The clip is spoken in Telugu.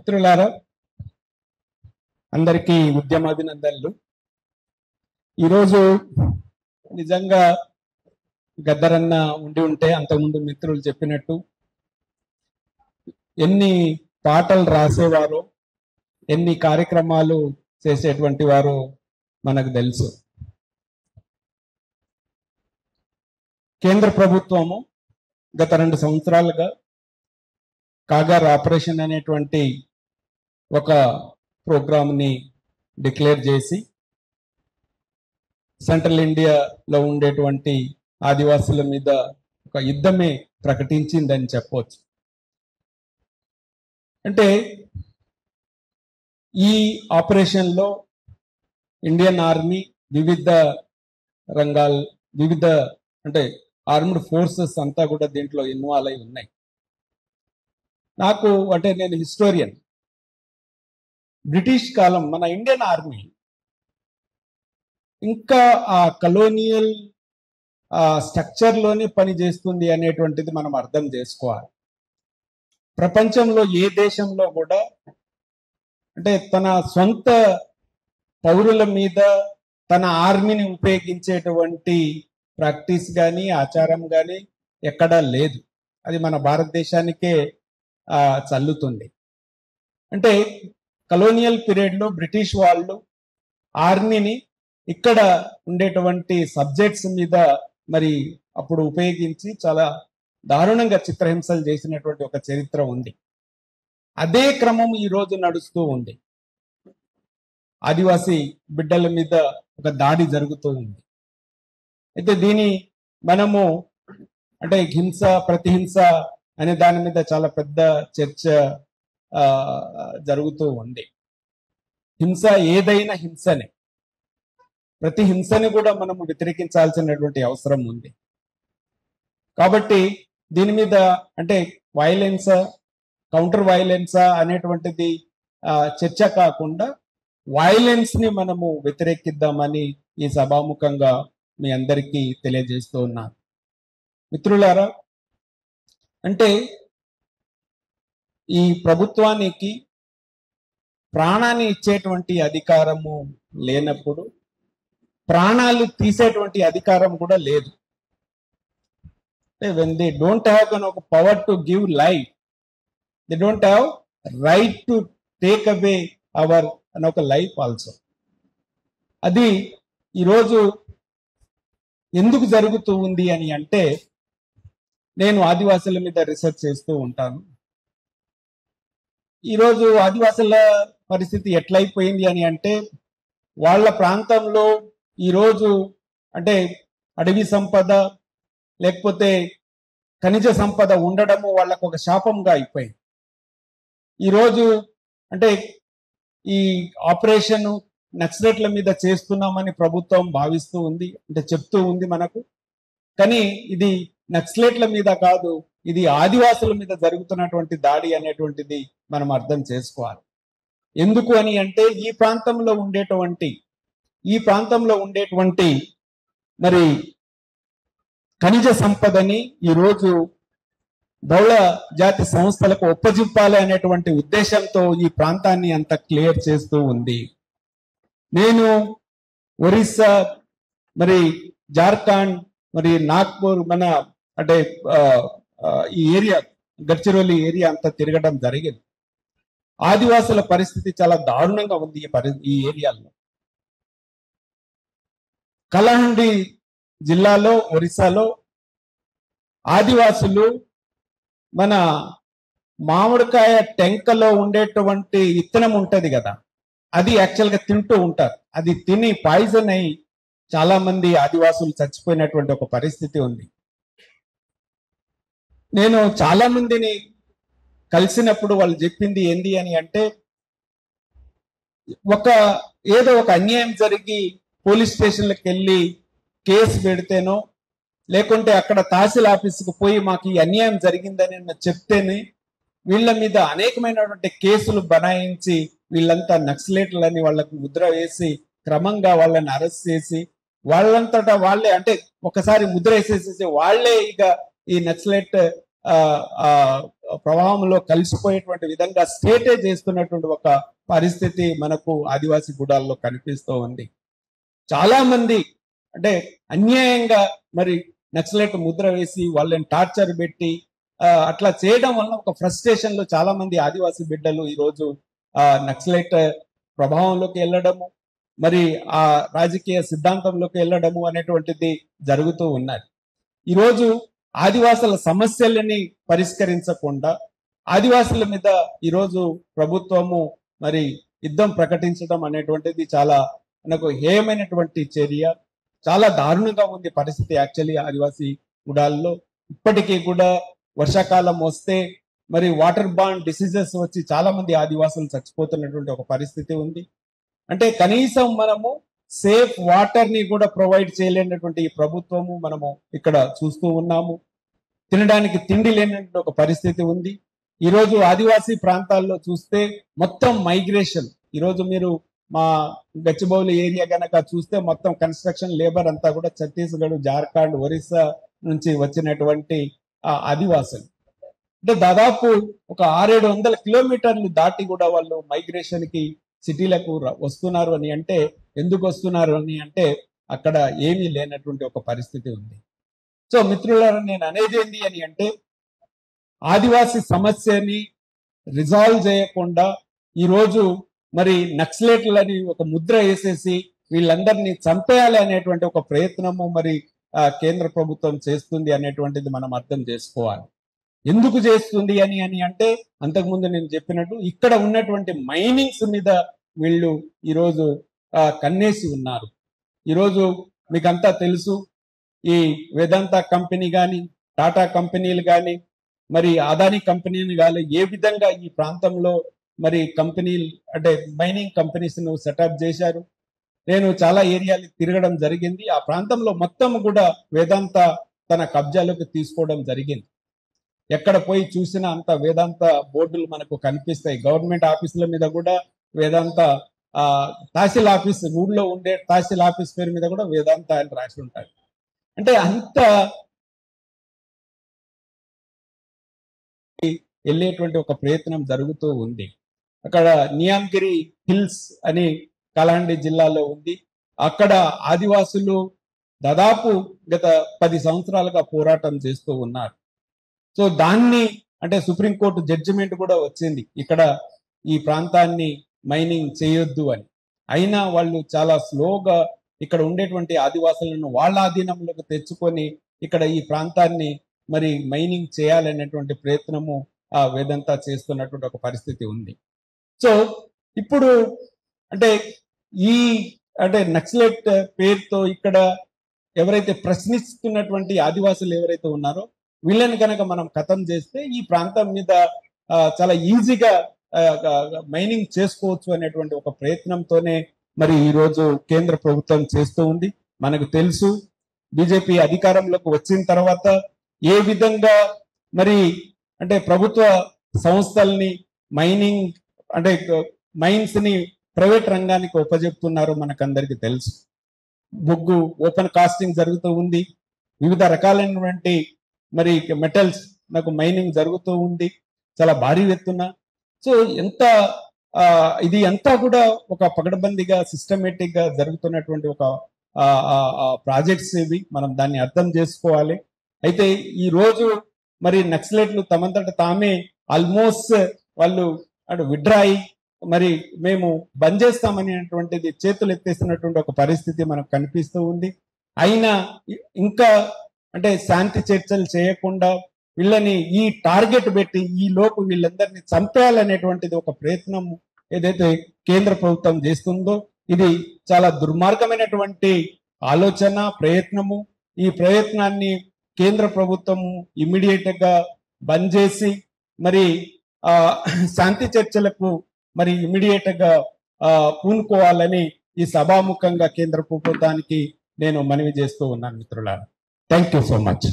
మిత్రులారా, అందరికీ ఉద్యమాభినందనలు. ఈరోజు నిజంగా గద్దరన్న ఉండి ఉంటే అంతకుముందు మిత్రులు చెప్పినట్టు ఎన్ని పాటలు రాసేవారో, ఎన్ని కార్యక్రమాలు చేసేటువంటి వారో మనకు తెలుసు. కేంద్ర ప్రభుత్వము గత 2 సంవత్సరాలుగా కాగార్ ఆపరేషన్ అనేటువంటి ఒక ప్రోగ్రామ్ని డిక్లేర్ చేసి సెంట్రల్ ఇండియాలో ఉండేటువంటి ఆదివాసుల మీద ఒక యుద్ధమే ప్రకటించిందని చెప్పవచ్చు. అంటే ఈ ఆపరేషన్లో ఇండియన్ ఆర్మీ వివిధ రంగాలు, వివిధ అంటే ఆర్మ్డ్ ఫోర్సెస్ అంతా కూడా దీంట్లో ఇన్వాల్వ్ అయి ఉన్నాయి. నాకు అంటే నేను హిస్టోరియన్. బ్రిటిష్ కాలం మన ఇండియన్ ఆర్మీ ఇంకా ఆ కలోనియల్ స్ట్రక్చర్లోనే పని చేస్తుంది అనేటువంటిది మనం అర్థం చేసుకోవాలి. ప్రపంచంలో ఏ దేశంలో కూడా అంటే తన సొంత పౌరుల మీద తన ఆర్మీని ఉపయోగించేటువంటి ప్రాక్టీస్ కానీ ఆచారం కానీ ఎక్కడా లేదు. అది మన భారతదేశానికే చల్లుతుంది. అంటే కలోనియల్ పీరియడ్లో బ్రిటిష్ వాళ్ళు ఆర్మీని ఇక్కడ ఉండేటువంటి సబ్జెక్ట్స్ మీద మరి అప్పుడు ఉపయోగించి చాలా దారుణంగా చిత్రహింసలు చేసినటువంటి ఒక చరిత్ర ఉంది. అదే క్రమం ఈ రోజు నడుస్తూ ఉంది. ఆదివాసీ బిడ్డల మీద ఒక దాడి జరుగుతూ ఉంది. అయితే దీని మనము అంటే హింస ప్రతిహింస అనే దాని మీద చాలా పెద్ద చర్చ జరుగుతూ ఉంది. హింస ఏదైనా హింసనే, ప్రతి హింసని కూడా మనము వ్యతిరేకించాల్సినటువంటి అవసరం ఉంది. కాబట్టి దీని మీద అంటే వైలెన్సా కౌంటర్ వైలెన్సా అనేటువంటిది చర్చ కాకుండా వైలెన్స్ ని మనము వ్యతిరేకిద్దామని ఈ సభాముఖంగా మీ అందరికీ తెలియజేస్తూ ఉన్నాను. మిత్రులారా, అంటే ఈ ప్రభుత్వానికి ప్రాణాన్ని ఇచ్చేటువంటి అధికారము లేనప్పుడు ప్రాణాలు తీసేటువంటి అధికారం కూడా లేదు. when they don't have ఒక power to give life, they don't have right to take away our ఒక లైఫ్ ఆల్సో. అది ఈరోజు ఎందుకు జరుగుతూ ఉంది అని అంటే, నేను ఆదివాసుల మీద రీసెర్చ్ చేస్తూ ఉంటాను. ఈరోజు ఆదివాసుల పరిస్థితి ఎట్లయిపోయింది అని అంటే, వాళ్ళ ప్రాంతంలో ఈరోజు అంటే అడవి సంపద లేకపోతే ఖనిజ సంపద ఉండడము వాళ్ళకు ఒక శాపంగా అయిపోయింది. ఈరోజు అంటే ఈ ఆపరేషన్ నక్సలైట్ల మీద చేస్తున్నామని ప్రభుత్వం భావిస్తూ ఉంది, అంటే చెప్తూ ఉంది మనకు. కానీ ఇది నక్సలైట్ల మీద కాదు, ఇది ఆదివాసుల మీద జరుగుతున్నటువంటి దాడి అనేటువంటిది మనం అర్థం చేసుకోవాలి. ఎందుకు అని అంటే ఈ ప్రాంతంలో ఉండేటువంటి మరి ఖనిజ సంపదని ఈరోజు బహుళ జాతి సంస్థలకు ఒప్పజెప్పాలి అనేటువంటి ఉద్దేశంతో ఈ ప్రాంతాన్ని అంత క్లియర్ చేస్తూ ఉంది. నేను ఒరిస్సా, మరి జార్ఖండ్, మరి నాగ్పూర్, మన అంటే ఈ ఏరియా గడ్చిరోలి ఏరియా అంతా తిరగడం జరిగింది. ఆదివాసుల పరిస్థితి చాలా దారుణంగా ఉంది ఈ ఏరియాలో. కలహండి జిల్లాలో ఒరిస్సాలో ఆదివాసులు మన మామిడికాయ టెంకలో ఉండేటువంటి ఇత్తనం ఉంటది కదా, అది యాక్చువల్గా తింటూ ఉంటారు. అది తిని పాయిజన్ అయి చాలా మంది ఆదివాసులు చచ్చిపోయినటువంటి ఒక పరిస్థితి ఉంది. నేను చాలా మందిని కలిసినప్పుడు వాళ్ళు చెప్పింది ఏంది అని అంటే, ఏదో ఒక అన్యాయం జరిగి పోలీస్ స్టేషన్లకు వెళ్ళి కేసు పెడితేనో లేకుంటే అక్కడ తహసీల్ ఆఫీసుకు పోయి మాకు ఈ అన్యాయం జరిగిందని చెప్తేనే వీళ్ళ మీద అనేకమైనటువంటి కేసులు బనాయించి వీళ్ళంతా నక్సలైట్లని వాళ్ళకు ముద్ర వేసి క్రమంగా వాళ్ళని అరెస్ట్ చేసి వాళ్ళంతటా వాళ్ళే అంటే ఒకసారి ముద్ర వేసేసేసి వాళ్ళే ఇక ఈ నక్సలైట్ ప్రవాహంలో కలిసిపోయేటువంటి విధంగా స్టేటే చేస్తున్నటువంటి ఒక పరిస్థితి మనకు ఆదివాసీ గుడాల్లో కనిపిస్తూ ఉంది. చాలా మంది అంటే అన్యాయంగా మరి నక్సలైట్ ముద్ర వేసి వాళ్ళని టార్చర్ పెట్టి అట్లా చేయడం వల్ల ఒక ఫ్రస్ట్రేషన్ లో చాలా మంది ఆదివాసీ బిడ్డలు ఈరోజు నక్సలైట్ ప్రభావంలోకి వెళ్ళడము, మరి ఆ రాజకీయ సిద్ధాంతంలోకి వెళ్ళడము అనేటువంటిది జరుగుతూ ఉన్నది. ఈరోజు ఆదివాసుల సమస్యలని పరిష్కరించకుండా ఆదివాసుల మీద ఈరోజు ప్రభుత్వము మరి యుద్ధం ప్రకటించడం అనేటువంటిది చాలా మనకు హేయమైనటువంటి చర్య. చాలా దారుణంగా ఉంది పరిస్థితి యాక్చువల్లీ ఆదివాసీ గుడాల్లో. ఇప్పటికీ కూడా వర్షాకాలం వస్తే మరి వాటర్ బాండ్ డిసీజెస్ వచ్చి చాలా మంది ఆదివాసులు చచ్చిపోతున్నటువంటి ఒక పరిస్థితి ఉంది. అంటే కనీసం మనము సేఫ్ వాటర్ ని కూడా ప్రొవైడ్ చేయలేనటువంటి ఈ ప్రభుత్వము మనము ఇక్కడ చూస్తూ ఉన్నాము. తినడానికి తిండి లేనటువంటి ఒక పరిస్థితి ఉంది. ఈరోజు ఆదివాసీ ప్రాంతాల్లో చూస్తే మొత్తం మైగ్రేషన్. ఈరోజు మీరు మా గచ్చిబౌలి ఏరియా గనక చూస్తే మొత్తం కన్స్ట్రక్షన్ లేబర్ అంతా కూడా ఛత్తీస్గఢ్, జార్ఖండ్, ఒరిస్సా నుంచి వచ్చినటువంటి ఆదివాసులు. అంటే దాదాపు ఒక 600-700 కిలోమీటర్లు దాటి కూడా వాళ్ళు మైగ్రేషన్ కి సిటీలకు వస్తున్నారు అని అంటే, ఎందుకు వస్తున్నారు అని అంటే అక్కడ ఏమీ లేనటువంటి ఒక పరిస్థితి ఉంది. సో మిత్రులారా, నేను అనేది ఏంటి అని అంటే ఆదివాసీ సమస్యని రిజాల్వ్ చేయకుండా ఈరోజు మరి నక్సలైట్లని ఒక ముద్ర వేసేసి వీళ్ళందరినీ చంపేయాలి అనేటువంటి ఒక ప్రయత్నము మరి కేంద్ర ప్రభుత్వం చేస్తుంది అనేటువంటిది మనం అర్థం చేసుకోవాలి. ఎందుకు చేస్తుంది అని అంటే అంతకుముందు నేను చెప్పినట్టు ఇక్కడ ఉన్నటువంటి మైనింగ్స్ మీద వీళ్ళు ఈరోజు కన్నేసి ఉన్నారు. ఈరోజు మీకంతా తెలుసు, ఈ వేదాంత కంపెనీ కానీ, టాటా కంపెనీలు కానీ, మరి అదానీ కంపెనీలు కానీ ఏ విధంగా ఈ ప్రాంతంలో మరి కంపెనీలు అంటే మైనింగ్ కంపెనీస్ ను సెటప్ చేశారు. నేను చాలా ఏరియాలు తిరగడం జరిగింది. ఆ ప్రాంతంలో మొత్తం కూడా వేదాంత తన కబ్జాలోకి తీసుకోవడం జరిగింది. ఎక్కడ పోయి చూసినా అంత వేదాంత బోర్డులు మనకు కనిపిస్తాయి. గవర్నమెంట్ ఆఫీసుల మీద కూడా వేదాంత తహసీల్ ఆఫీస్, ఊళ్ళో ఉండే తహసీల్ ఆఫీస్ పేరు మీద కూడా వేదాంత అని రాసి ఉంటారు. అంటే అంత వెళ్ళేటువంటి ఒక ప్రయత్నం జరుగుతూ ఉంది. అక్కడ నియాంగిరి హిల్స్ అని కలాండి జిల్లాలో ఉంది. అక్కడ ఆదివాసులు దాదాపు గత 10 సంవత్సరాలుగా పోరాటం చేస్తూ ఉన్నారు. సో దాన్ని అంటే సుప్రీంకోర్టు జడ్జిమెంట్ కూడా వచ్చింది, ఇక్కడ ఈ ప్రాంతాన్ని మైనింగ్ చేయొద్దు అని. అయినా వాళ్ళు చాలా స్లోగా ఇక్కడ ఉండేటువంటి ఆదివాసులను వాళ్ళ ఆధీనంలోకి తెచ్చుకొని ఇక్కడ ఈ ప్రాంతాన్ని మరి మైనింగ్ చేయాలనేటువంటి ప్రయత్నము వేదంతా చేస్తున్నటువంటి ఒక పరిస్థితి ఉంది. సో ఇప్పుడు అంటే ఈ అంటే నక్సలైట్ పేరుతో ఇక్కడ ఎవరైతే ప్రశ్నిస్తున్నటువంటి ఆదివాసులు ఎవరైతే ఉన్నారో వీళ్ళని కనుక మనం ఖతం చేస్తే ఈ ప్రాంతం మీద చాలా ఈజీగా మైనింగ్ చేసుకోవచ్చు అనేటువంటి ఒక ప్రయత్నంతోనే మరి ఈరోజు కేంద్ర ప్రభుత్వం చేస్తూ ఉంది. మనకు తెలుసు, బీజేపీ అధికారంలోకి వచ్చిన తర్వాత ఏ విధంగా మరి అంటే ప్రభుత్వ సంస్థల్ని మైనింగ్ అంటే మైన్స్ ని ప్రైవేట్ రంగానికి ఉపజెప్తున్నారో మనకందరికి తెలుసు. బొగ్గు ఓపెన్ కాస్టింగ్ జరుగుతూ ఉంది. వివిధ రకాలైనటువంటి మరి మెటల్స్ నాకు మైనింగ్ జరుగుతూ ఉంది చాలా భారీ ఎత్తున. సో ఎంత ఇది అంతా కూడా ఒక పగడబందీగా సిస్టమేటిక్ గా జరుగుతున్నటువంటి ఒక ప్రాజెక్ట్స్ ఇవి, మనం దాన్ని అర్థం చేసుకోవాలి. అయితే ఈ రోజు మరి నక్సలైట్లు తమంతట తామే ఆల్మోస్ట్ వాళ్ళు అటు విడ్రాయి మరి మేము బంద్ చేస్తామనేటువంటిది చేతులు ఎత్తేస్తున్నటువంటి ఒక పరిస్థితి మనకు కనిపిస్తూ ఉంది. అయినా ఇంకా అంటే శాంతి చర్చలు చేయకుండా వీళ్ళని ఈ టార్గెట్ పెట్టి ఈ లోపు వీళ్ళందరినీ చంపేయాలనేటువంటిది ఒక ప్రయత్నం ఏదైతే కేంద్ర ప్రభుత్వం చేస్తుందో ఇది చాలా దుర్మార్గమైనటువంటి ఆలోచన, ప్రయత్నము. ఈ ప్రయత్నాన్ని కేంద్ర ప్రభుత్వం ఇమ్మీడియట్ గా బంద్ చేసి మరి శాంతి చర్చలకు మరి ఇమ్మీడియట్ గా పూనుకోవాలని ఈ సభాముఖంగా కేంద్ర ప్రభుత్వానికి నేను మనవి చేస్తూ ఉన్నాను మిత్రులారా. Thank you so much.